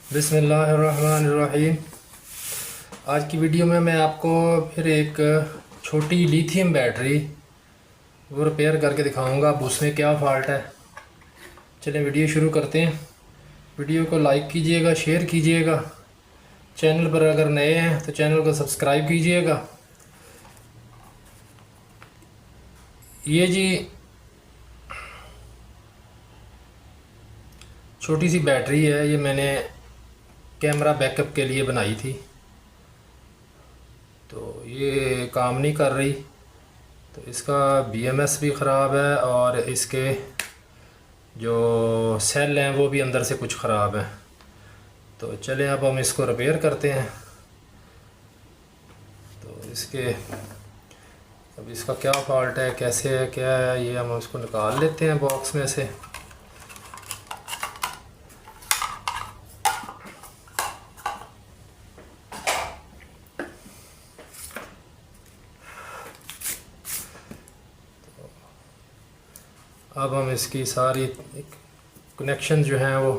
बिस्मिल्लाहिर्रहमानिर्रहीम। आज की वीडियो में मैं आपको फिर एक छोटी लिथियम बैटरी वो रिपेयर करके दिखाऊंगा। अब उसमें क्या फ़ॉल्ट है। चलें वीडियो शुरू करते हैं। वीडियो को लाइक कीजिएगा, शेयर कीजिएगा। चैनल पर अगर नए हैं तो चैनल को सब्सक्राइब कीजिएगा। ये जी छोटी सी बैटरी है, ये मैंने कैमरा बैकअप के लिए बनाई थी। तो ये काम नहीं कर रही, तो इसका BMS भी ख़राब है और इसके जो सेल हैं वो भी अंदर से कुछ ख़राब है। तो चलें अब हम इसको रिपेयर करते हैं। तो अब इसका क्या फॉल्ट है, कैसे है, क्या है, ये हम इसको निकाल लेते हैं बॉक्स में से। अब हम इसकी सारी कनेक्शन जो हैं वो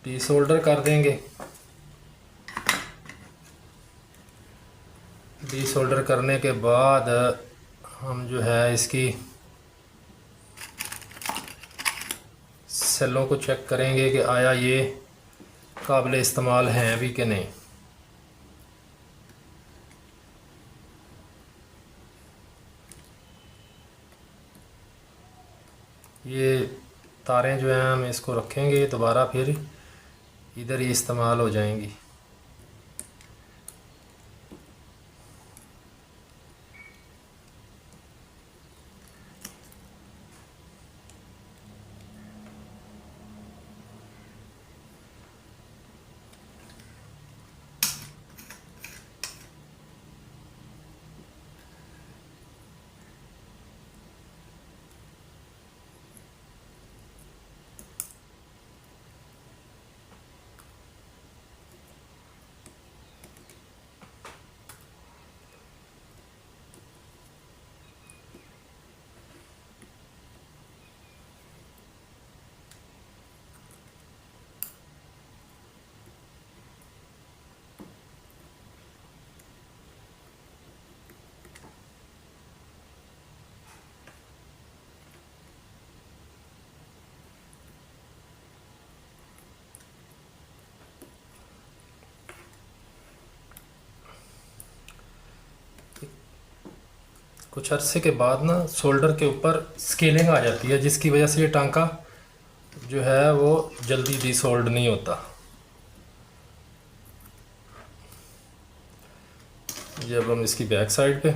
डीसोल्डर कर देंगे। डीसोल्डर करने के बाद हम जो है इसकी सेलों को चेक करेंगे कि आया ये काबिल इस्तेमाल हैं भी कि नहीं। ये तारें जो हैं हम इसको रखेंगे दोबारा, फिर इधर ही इस्तेमाल हो जाएंगी। कुछ अरसे के बाद ना शोल्डर के ऊपर स्केलिंग आ जाती है, जिसकी वजह से ये टांका जो है वो जल्दी डिसोल्ड नहीं होता। जब हम इसकी बैक साइड पे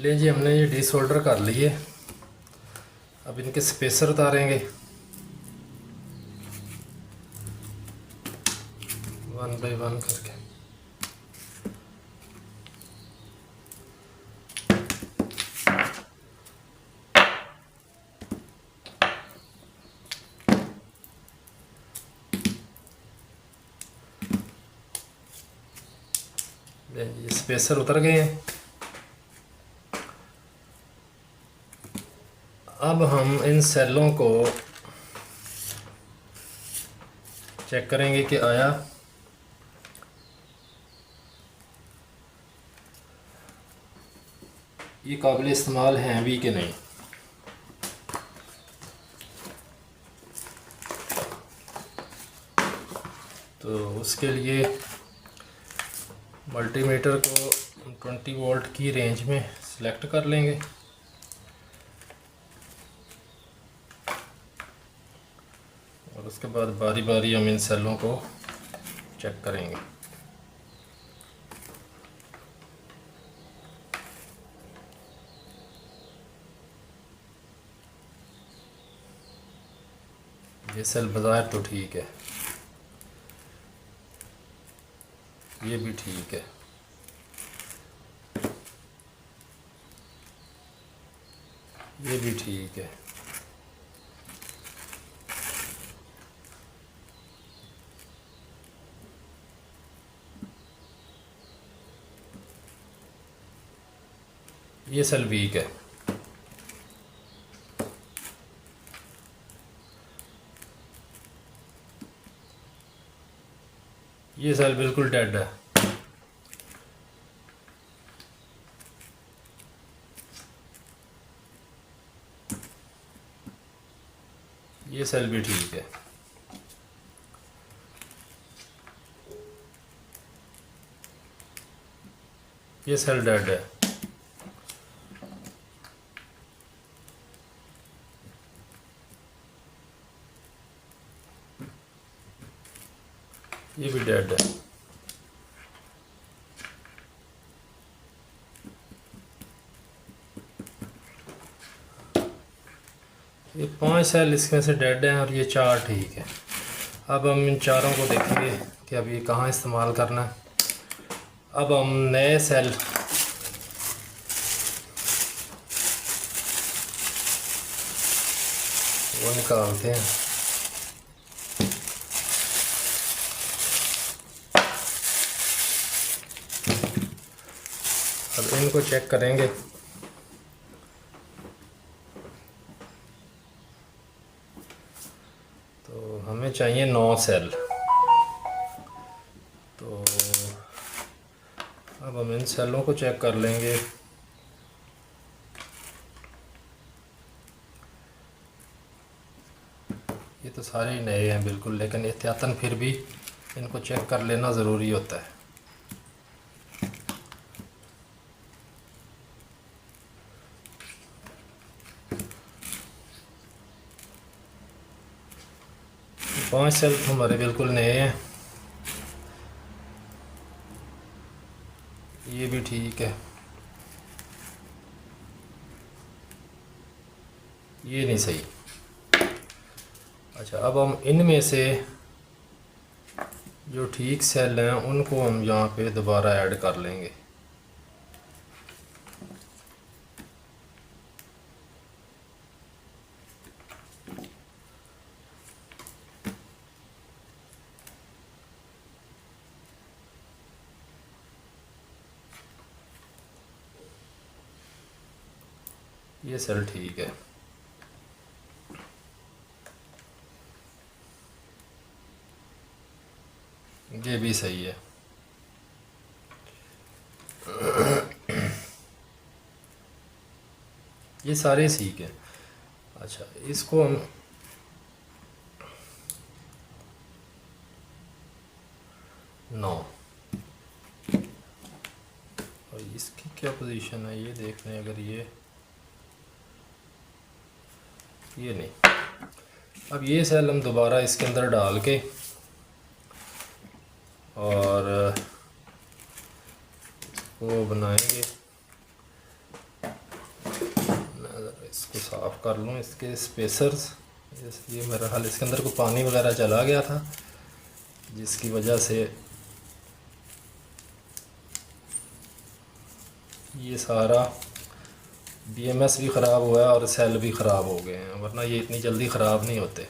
ले जी, हमने ये डिसोल्डर कर लिए। अब इनके स्पेसर उतारेंगे 1 बाय 1 करके। ये स्पेसर उतर गए हैं। अब हम इन सेलों को चेक करेंगे कि आया ये काबिल इस्तेमाल हैं भी कि नहीं। तो उसके लिए मल्टीमीटर को 20 वोल्ट की रेंज में सिलेक्ट कर लेंगे। और उसके बाद बारी बारी हम इन सेलों को चेक करेंगे। ये सेल बाजार तो ठीक है, ये भी ठीक है, ये भी ठीक है। ये सेल वीक है। ये सेल बिल्कुल डेड है। ये सेल भी ठीक है। ये सेल डेड है। ये भी डेड है। ये 5 सेल इसमें से डेड हैं और ये 4 ठीक है। अब हम इन चारों को देखेंगे कि अब ये कहाँ इस्तेमाल करना है। अब हम नए सेल वो निकालते हैं। अब इनको चेक करेंगे। तो हमें चाहिए 9 सेल। तो अब हम इन सेलों को चेक कर लेंगे। ये तो सारे ही नए हैं बिल्कुल, लेकिन एहतियातन फिर भी इनको चेक कर लेना ज़रूरी होता है। पांच सेल हमारे बिल्कुल नए हैं। ये भी ठीक है, ये नहीं सही। अच्छा, अब हम इनमें से जो ठीक सेल हैं उनको हम यहाँ पे दोबारा ऐड कर लेंगे। ये सेल ठीक है। ये भी सही है। ये सारे ठीक है। अच्छा, इसको हम नौ, और इसकी क्या पोजीशन है ये देख लें। अगर ये नहीं, अब ये सेल हम दोबारा इसके अंदर डाल के और इसको बनाएंगे इसको साफ़ कर लूँ, इसके स्पेसर्स। ये मेरा हाल इसके अंदर को पानी वगैरह चला गया था, जिसकी वजह से ये सारा BMS भी ख़राब हुआ है और सेल भी ख़राब हो गए हैं, वरना ये इतनी जल्दी ख़राब नहीं होते।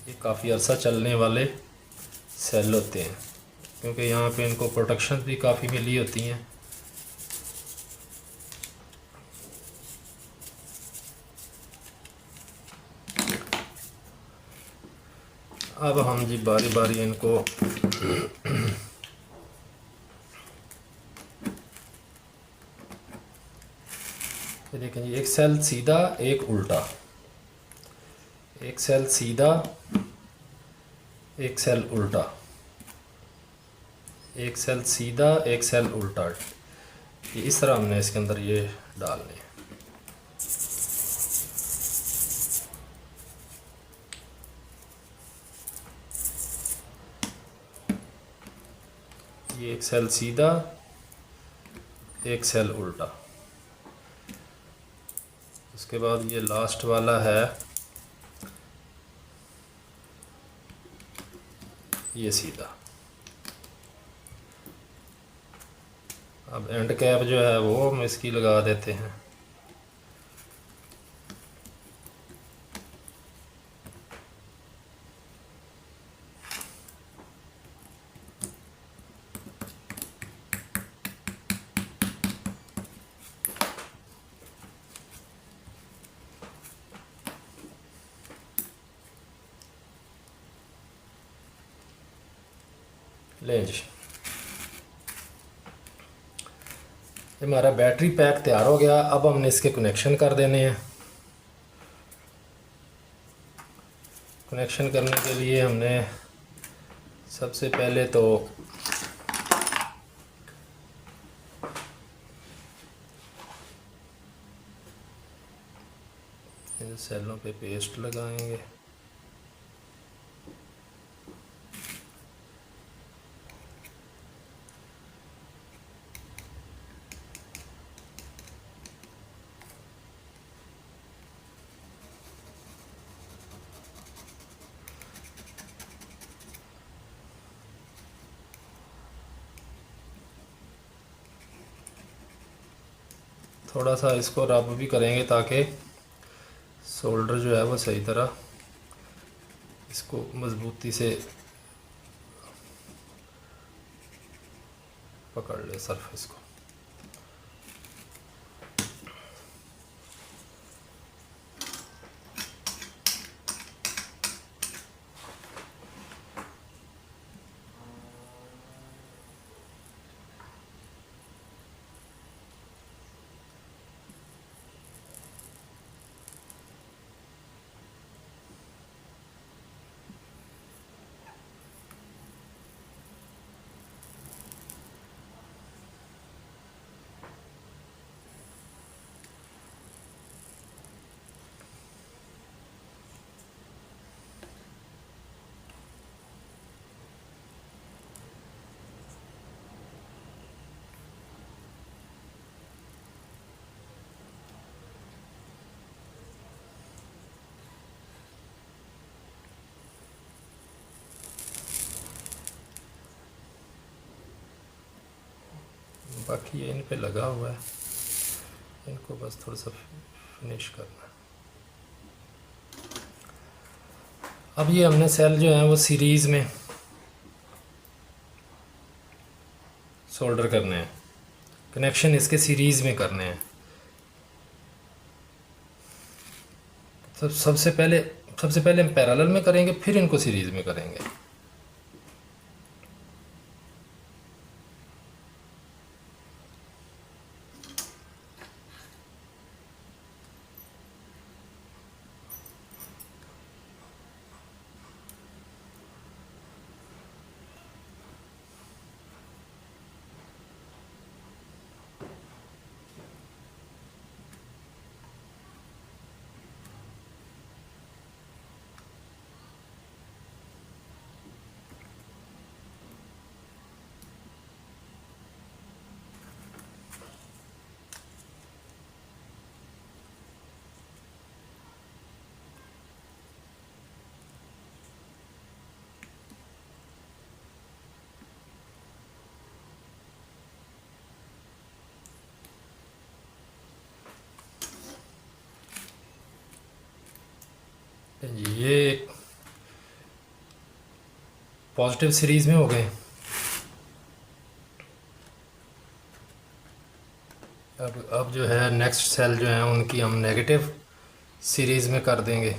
ये काफ़ी अर्सा चलने वाले सेल होते हैं, क्योंकि यहाँ पे इनको प्रोटेक्शन भी काफ़ी मिली होती हैं। अब हम जी बारी बारी इनको ये देखें जी, एक सेल सीधा एक उल्टा, एक सेल सीधा एक सेल उल्टा, एक सेल सीधा एक सेल उल्टा। ये इस तरह हमने इसके अंदर ये डालने हैं। ये एक सेल सीधा एक सेल उल्टा, उसके बाद ये लास्ट वाला है ये सीधा। अब एंड कैप जो है वो हम इसकी लगा देते हैं। ले जी, हमारा बैटरी पैक तैयार हो गया। अब हमने इसके कनेक्शन कर देने हैं। कनेक्शन करने के लिए हमने सबसे पहले तो इन सेलों पे पेस्ट लगाएंगे। थोड़ा सा इसको रब भी करेंगे ताकि सोल्डर जो है वो सही तरह इसको मज़बूती से पकड़ ले सरफेस को। बाकी ये इन पे लगा हुआ है, इनको बस थोड़ा सा फिनिश करना है। अब ये हमने सेल जो है वो सीरीज़ में सोल्डर करने हैं, कनेक्शन इसके सीरीज़ में करने हैं। सबसे पहले हम पैरेलल में करेंगे, फिर इनको सीरीज़ में करेंगे। जी ये पॉजिटिव सीरीज़ में हो गए। अब जो है नेक्स्ट सेल जो है उनकी हम नेगेटिव सीरीज़ में कर देंगे।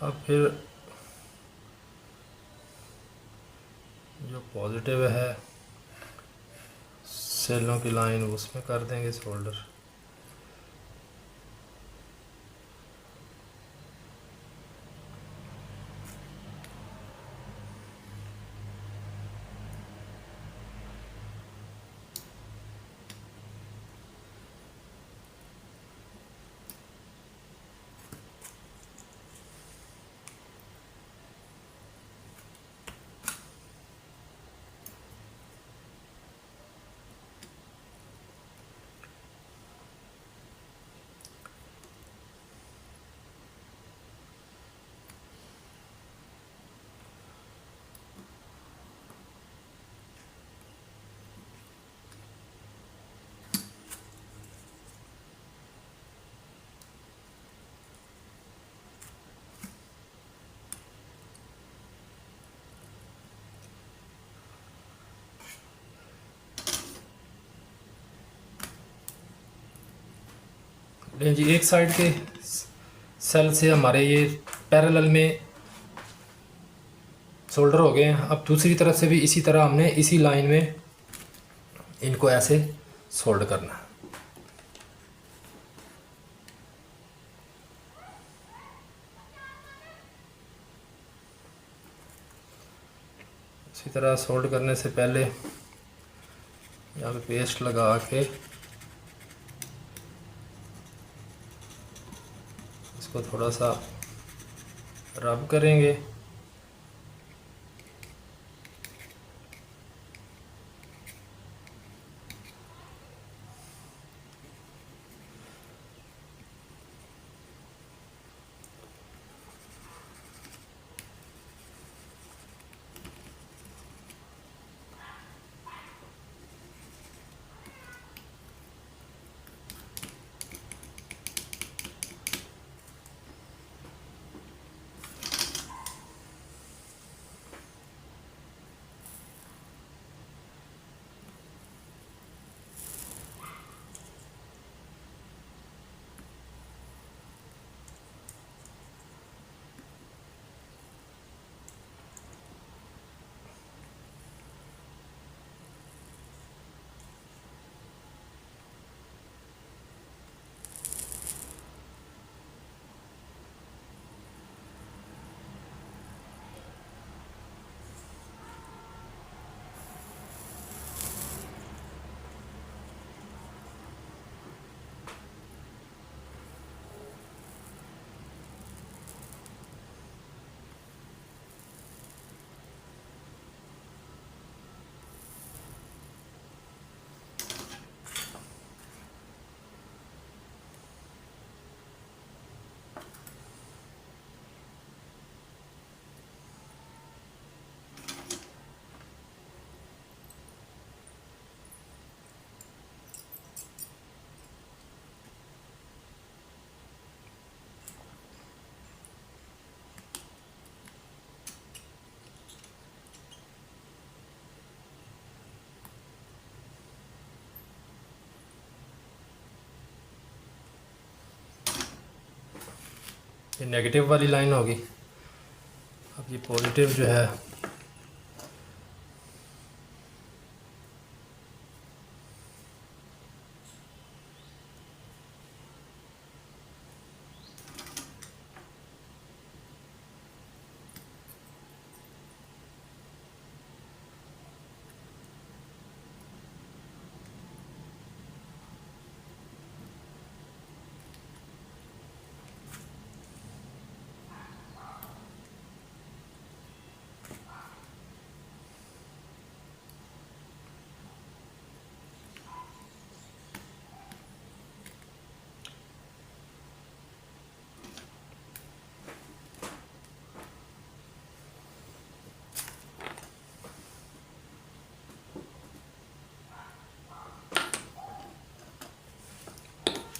अब फिर जो पॉजिटिव है सेलों की लाइन उसमें कर देंगे सोल्डर। जी एक साइड के सेल से हमारे ये पैरेलल में सोल्डर हो गए हैं। अब दूसरी तरफ से भी इसी तरह हमने इसी लाइन में इनको ऐसे सोल्ड करना है। इसी तरह सोल्ड करने से पहले यहाँ पे पेस्ट लगा के इसको थोड़ा सा रब करेंगे। ये नेगेटिव वाली लाइन होगी। अब ये पॉजिटिव जो है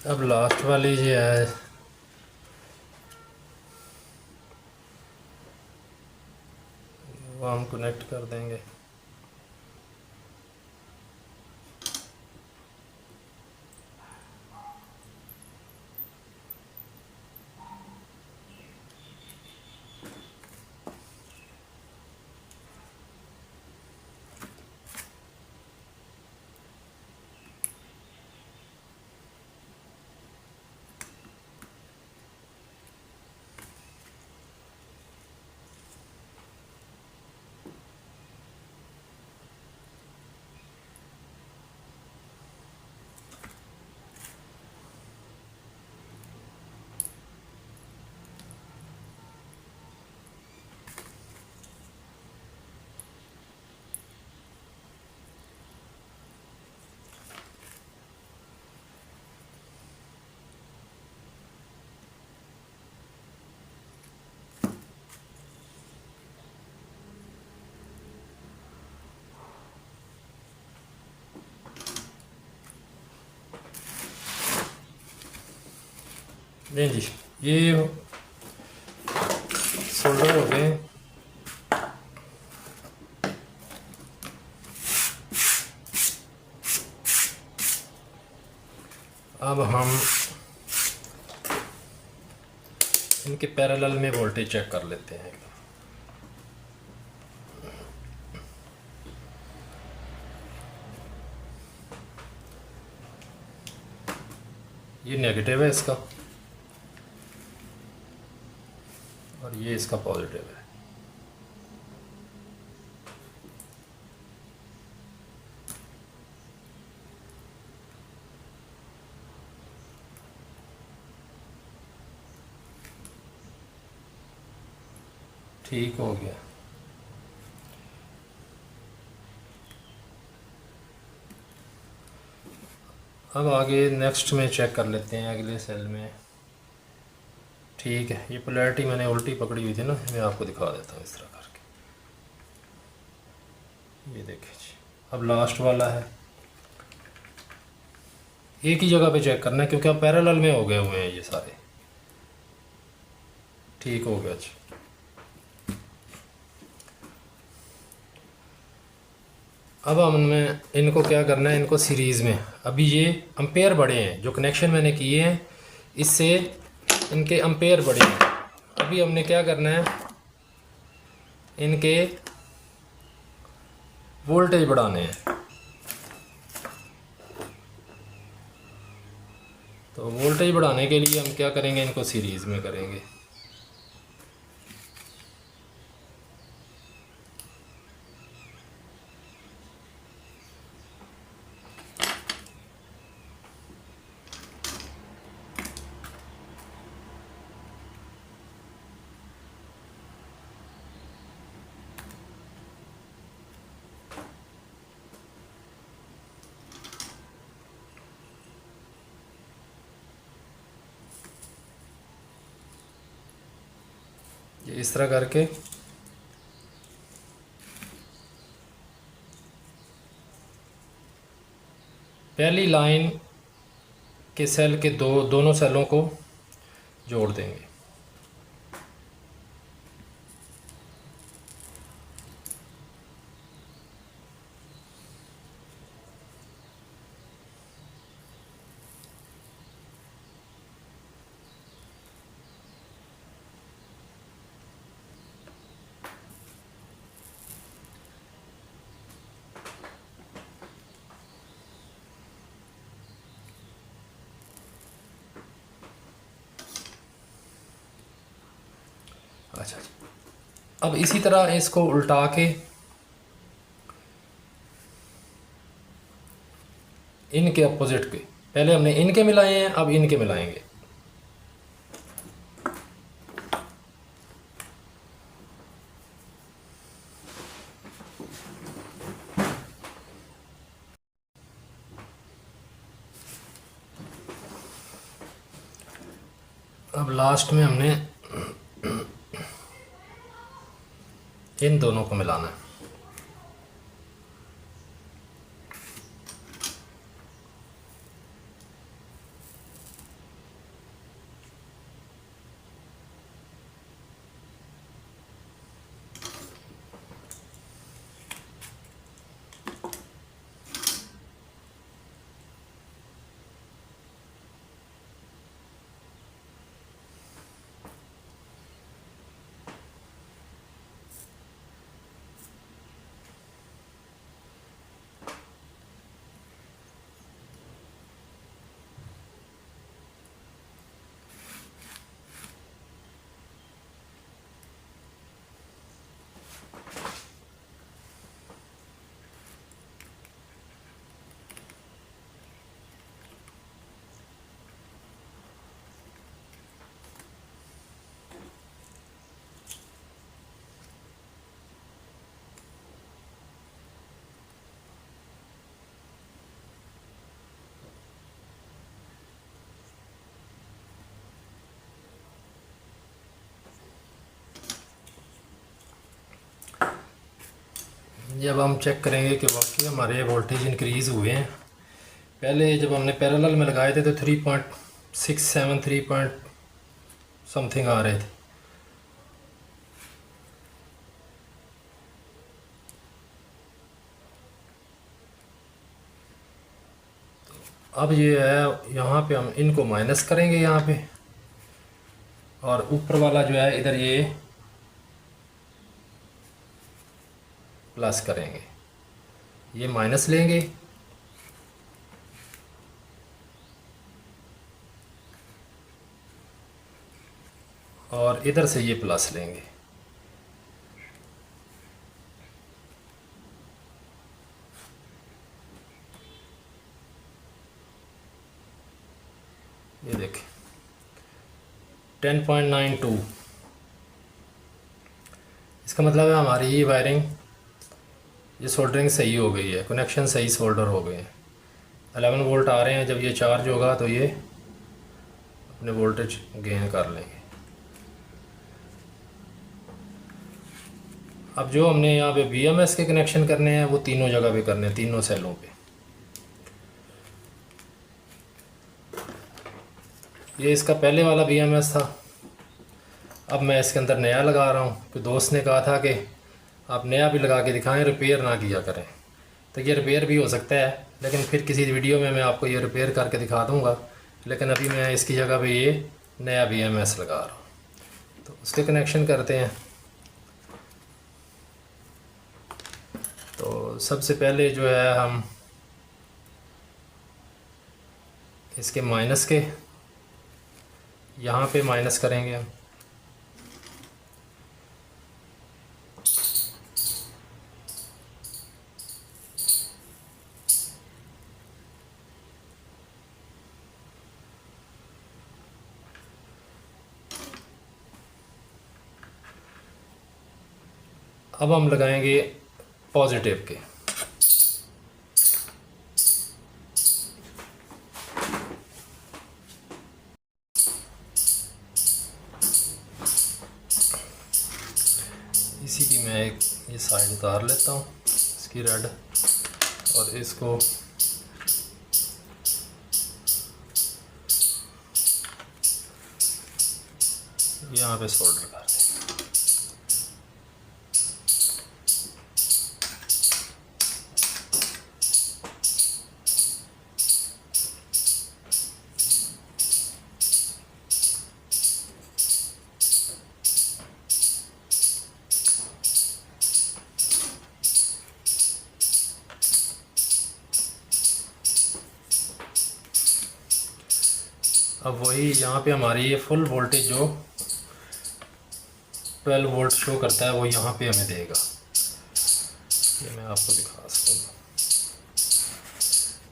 अब लास्ट वाली जो है वो हम कनेक्ट कर देंगे। नहीं जी, ये सोल्डर हो गए। अब हम इनके पैरेलल में वोल्टेज चेक कर लेते हैं। ये नेगेटिव है इसका और ये इसका पॉजिटिव है। ठीक हो गया। अब आगे नेक्स्ट में चेक कर लेते हैं अगले सेल में। ठीक है, ये पोलैरिटी मैंने उल्टी पकड़ी हुई थी ना, मैं आपको दिखा देता हूँ इस तरह करके। ये देखिए जी, अब लास्ट वाला है। एक ही जगह पे चेक करना है क्योंकि अब पैरेलल में हो गए हुए हैं ये सारे। ठीक हो गया जी। अब हमें इनको क्या करना है, इनको सीरीज़ में, अभी ये एम्पेयर बढ़े हैं जो कनेक्शन मैंने किए हैं, इससे इनके एम्पेयर बढ़े हैं। अभी हमने क्या करना है, इनके वोल्टेज बढ़ाने हैं। तो वोल्टेज बढ़ाने के लिए हम क्या करेंगे, इनको सीरीज़ में करेंगे। ये इस तरह करके पहली लाइन के सेल के दोनों सेलों को जोड़ देंगे। अच्छा, अब इसी तरह इसको उल्टा के इनके अपोजिट के, पहले हमने इनके मिलाए हैं, अब इनके मिलाएंगे। अब लास्ट में हमने इन दोनों को मिलाना है। ये अब हम चेक करेंगे कि वाकई हमारे वोल्टेज इंक्रीज़ हुए हैं। पहले जब हमने पैरेलल में लगाए थे तो 3.67 3 पॉइंट समथिंग आ रहे थे। अब ये है, यहाँ पे हम इनको माइनस करेंगे यहाँ पे, और ऊपर वाला जो है इधर ये प्लस करेंगे। ये माइनस लेंगे और इधर से ये प्लस लेंगे। ये देखें 10.92। इसका मतलब है हमारी ये वायरिंग, ये सोल्डरिंग सही हो गई है, कनेक्शन सही सोल्डर हो गए हैं। 11 वोल्ट आ रहे हैं। जब ये चार्ज होगा तो ये अपने वोल्टेज गेन कर लेंगे। अब जो हमने यहाँ पे BMS के कनेक्शन करने हैं वो तीनों जगह पे करने हैं, तीनों सेलों पे। ये इसका पहले वाला BMS था, अब मैं इसके अंदर नया लगा रहा हूँ। तो दोस्त ने कहा था कि आप नया भी लगा के दिखाएं, रिपेयर ना किया करें। तो ये रिपेयर भी हो सकता है, लेकिन फिर किसी वीडियो में मैं आपको ये रिपेयर करके दिखा दूँगा। लेकिन अभी मैं इसकी जगह पे ये नया BMS लगा रहा हूँ। तो उसके कनेक्शन करते हैं। तो सबसे पहले जो है हम इसके माइनस के यहाँ पे माइनस करेंगे हम। अब हम लगाएंगे पॉजिटिव के। इसी की मैं एक ये साइड उतार लेता हूँ इसकी रेड, और इसको यहाँ पे सोल्डर कर दें। अब वही यहाँ पे हमारी ये फुल वोल्टेज जो 12 वोल्ट शो करता है वो यहाँ पे हमें देगा। ये मैं आपको दिखा सकूँगा।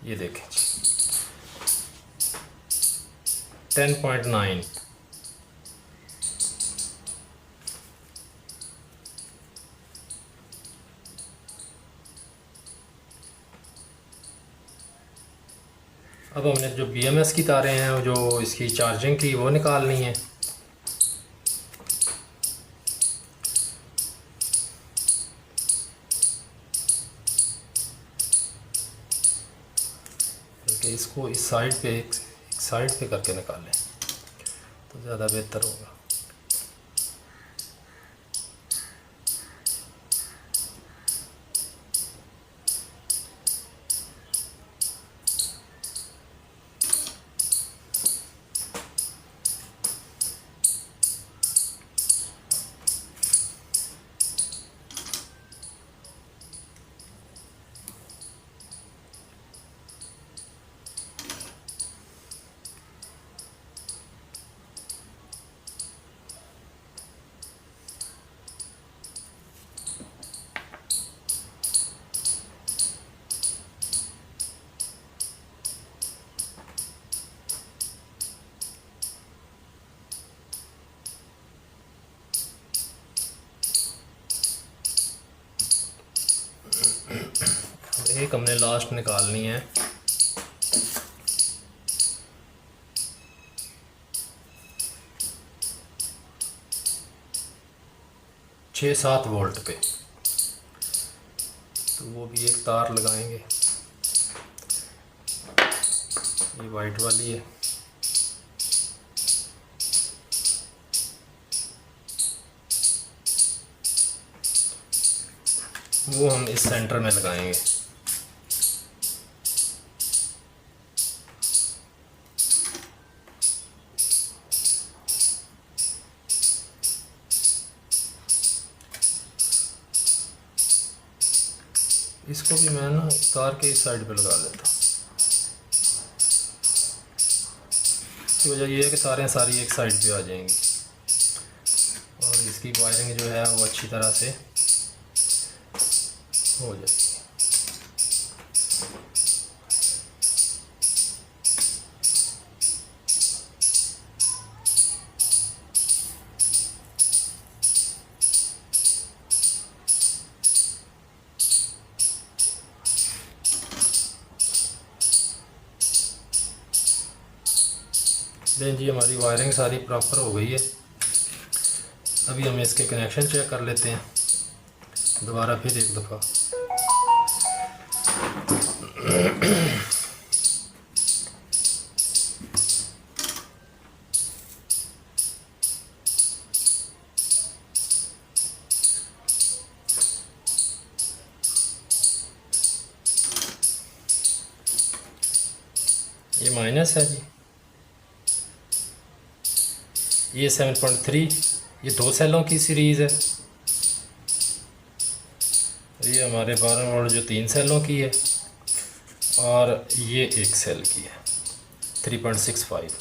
ये देखें 10.9। अब हमने जो BMS की तारें हैं, जो इसकी चार्जिंग की, वो निकालनी है। बल्कि इसको इस साइड पे एक साइड पे करके निकालें तो ज़्यादा बेहतर होगा। एक हमने लास्ट निकालनी है। छः 7 वोल्ट पे। तो वो भी एक तार लगाएंगे। ये वाइट वाली है। वो हम इस सेंटर में लगाएंगे। इसको भी मैं ना तार के इस साइड पे लगा लेता हूँ। इसकी वजह ये है कि तारें सारी एक साइड पे आ जाएंगी और इसकी वायरिंग जो है वो अच्छी तरह से हो जाएगी। देन जी हमारी वायरिंग सारी प्रॉपर हो गई है। अभी हम इसके कनेक्शन चेक कर लेते हैं दोबारा फिर एक दफ़ा। ये माइनस है जी, ये 7.3, ये 2 सेलों की सीरीज़ है। ये हमारे 12 वोल्ट जो 3 सेलों की है और ये 1 सेल की है 3.65।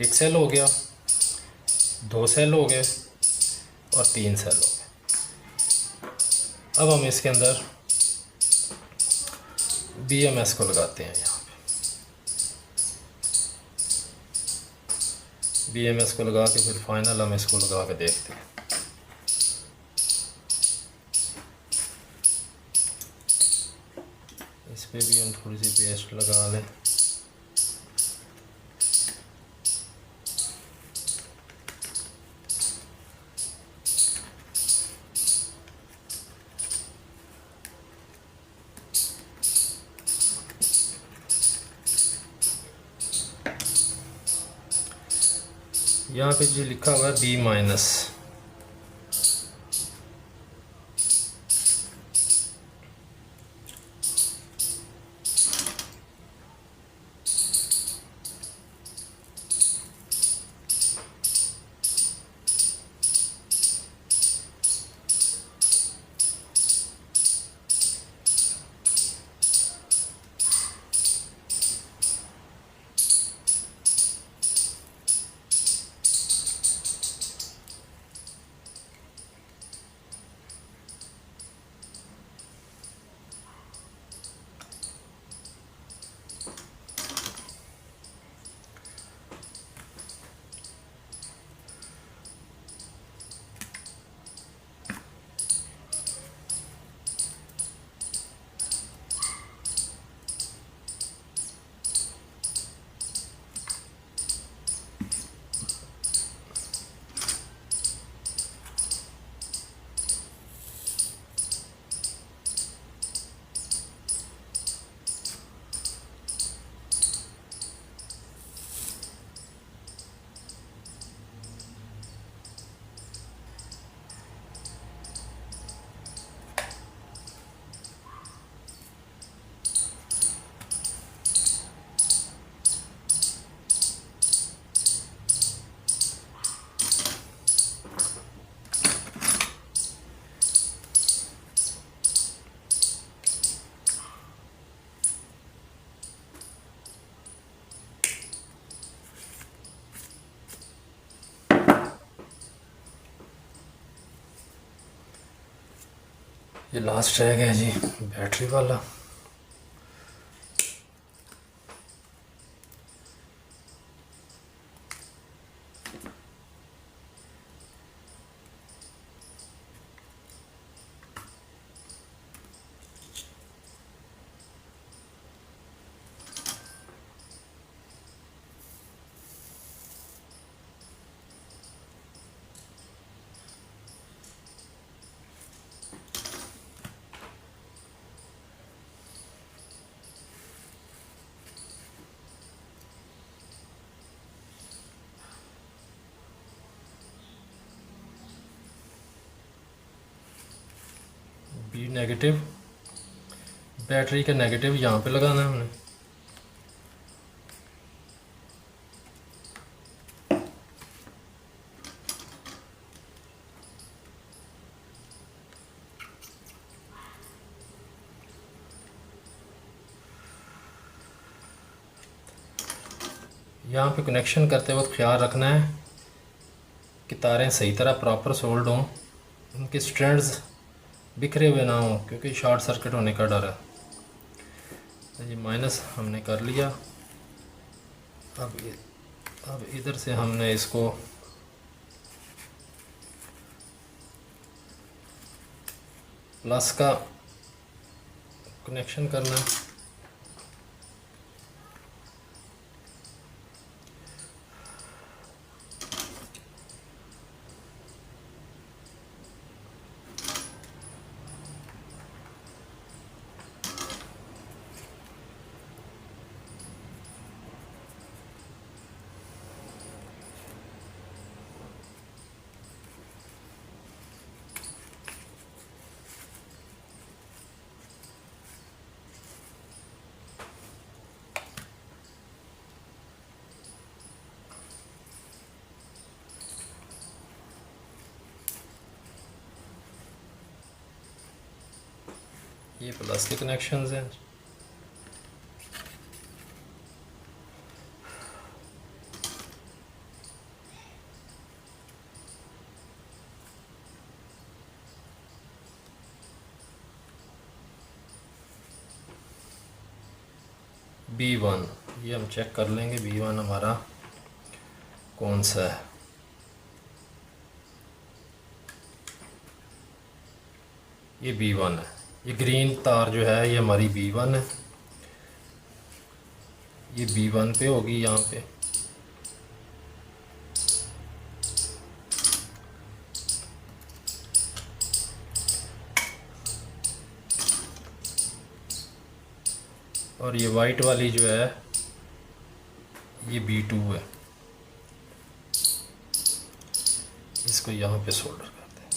1 सेल हो गया, 2 सेल हो गए और 3 सेल हो गए। अब हम इसके अंदर BMS को लगाते हैं। यहाँ पे BMS को लगा के फिर फाइनल हम इसको लगा के देखते हैं। इस पे भी हम थोड़ी सी पेस्ट लगा लें। यहाँ पे जो लिखा हुआ है B-। ये लास्ट रह गया जी बैटरी वाला। नेगेटिव, बैटरी का नेगेटिव यहाँ पे लगाना है हमने। यहाँ पे कनेक्शन करते वक्त ख्याल रखना है कि तारें सही तरह प्रॉपर सोल्ड हों, उनके स्ट्रैंड्स बिखरे हुए ना हों, क्योंकि शॉर्ट सर्किट होने का डर है। तो ये माइनस हमने कर लिया। अब इधर से हमने इसको प्लस का कनेक्शन करना है। ये प्लस के कनेक्शंस हैं। B1 ये हम चेक कर लेंगे, B1 हमारा कौन सा है। ये B1 है। ये ग्रीन तार जो है ये हमारी B1 है। ये B1 पे होगी यहाँ पे। और ये वाइट वाली जो है ये B2 है। इसको यहाँ पे सोल्डर करते हैं।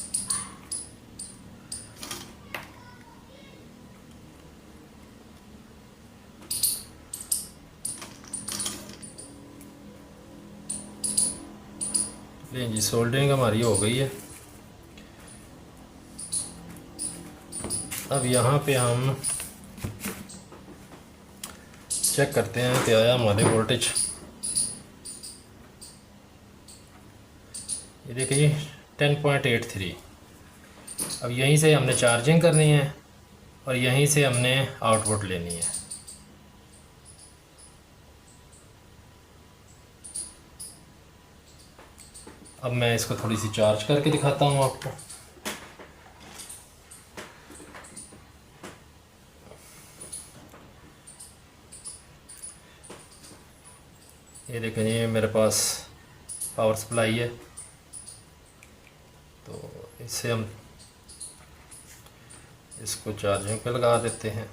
ले जी, सोल्डरिंग हमारी हो गई है। अब यहाँ पे हम चेक करते हैं कि आया हमारे वोल्टेज। ये देखिए 10.83। अब यहीं से हमने चार्जिंग करनी है और यहीं से हमने आउटपुट लेनी है। अब मैं इसको थोड़ी सी चार्ज करके दिखाता हूँ आपको। ये देखें, ये मेरे पास पावर सप्लाई है, तो इससे हम इसको चार्जिंग पे लगा देते हैं।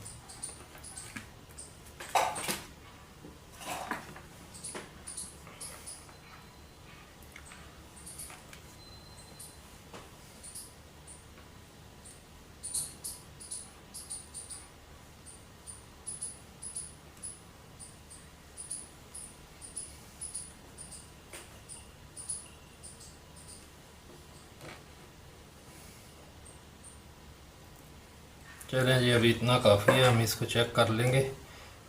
चलें जी, अभी इतना काफ़ी है, हम इसको चेक कर लेंगे।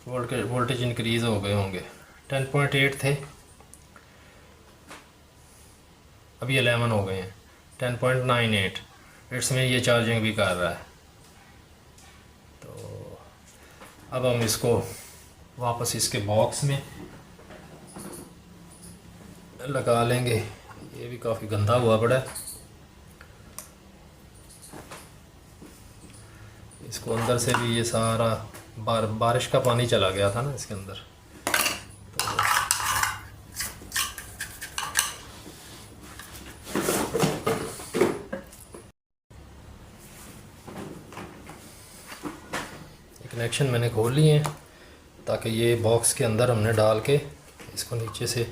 वोल्टेज इंक्रीज़ हो गए होंगे। 10.8 थे, अभी 11 हो गए हैं। 10.98 इसमें ये चार्जिंग भी कर रहा है। तो अब हम इसको वापस इसके बॉक्स में लगा लेंगे। ये भी काफ़ी गंदा हुआ पड़ा है। इसको अंदर से भी ये सारा बारिश का पानी चला गया था ना इसके अंदर। कनेक्शन मैंने खोल लिए हैं ताकि ये बॉक्स के अंदर हमने डाल के इसको नीचे से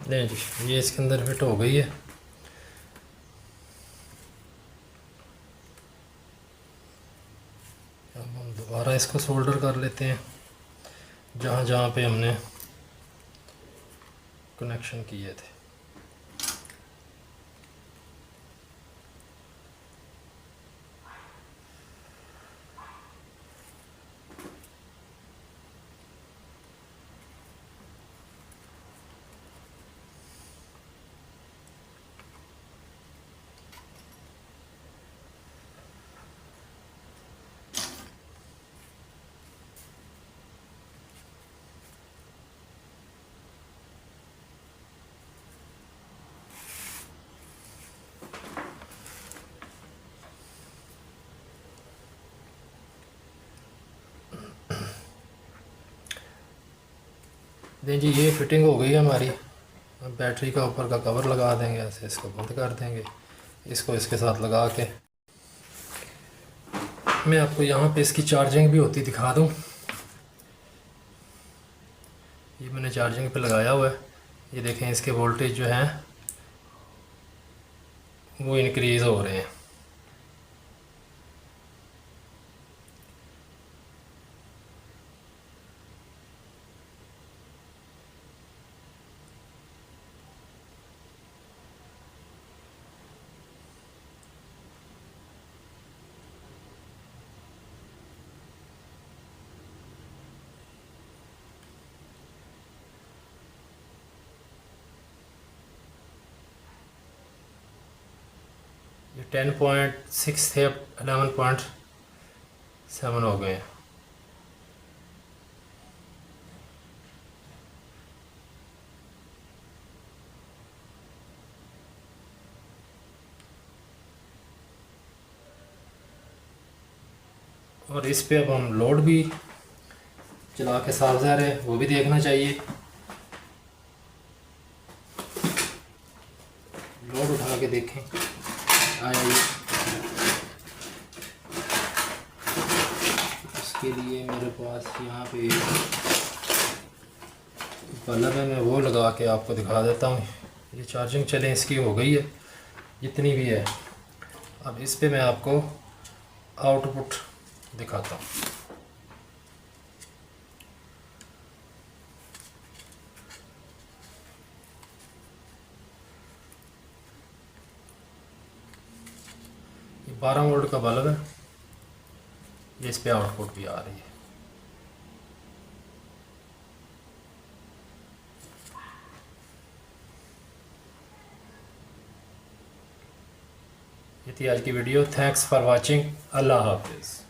नहीं जी, ये इसके अंदर फिट हो गई है। अब हम दोबारा इसको सोल्डर कर लेते हैं जहाँ जहाँ पे हमने कनेक्शन किए थे। नहीं जी, ये फिटिंग हो गई है हमारी। अब बैटरी का ऊपर का कवर लगा देंगे, ऐसे इसको बंद कर देंगे। इसको इसके साथ लगा के मैं आपको यहाँ पे इसकी चार्जिंग भी होती दिखा दूँ। ये मैंने चार्जिंग पे लगाया हुआ है। ये देखें, इसके वोल्टेज जो हैं वो इंक्रीज़ हो रहे हैं। ये 10.6 थे, अब 11.7 हो गए हैं। और इस पे अब हम लोड भी चला के, साफ ज़ाहिर है वो भी देखना चाहिए। लोड उठा के देखें आया ये। इसके लिए मेरे पास यहाँ पे बल्ब है, मैं वो लगा के आपको दिखा देता हूँ। ये चार्जिंग चले इसकी हो गई है जितनी भी है। अब इस पे मैं आपको आउटपुट दिखाता हूँ। ये 12 वोल्ट का बल्ब है, ये इस पे आउटपुट भी आ रही है। ये थी आज की video. Thanks for watching. Allah हाफिज़।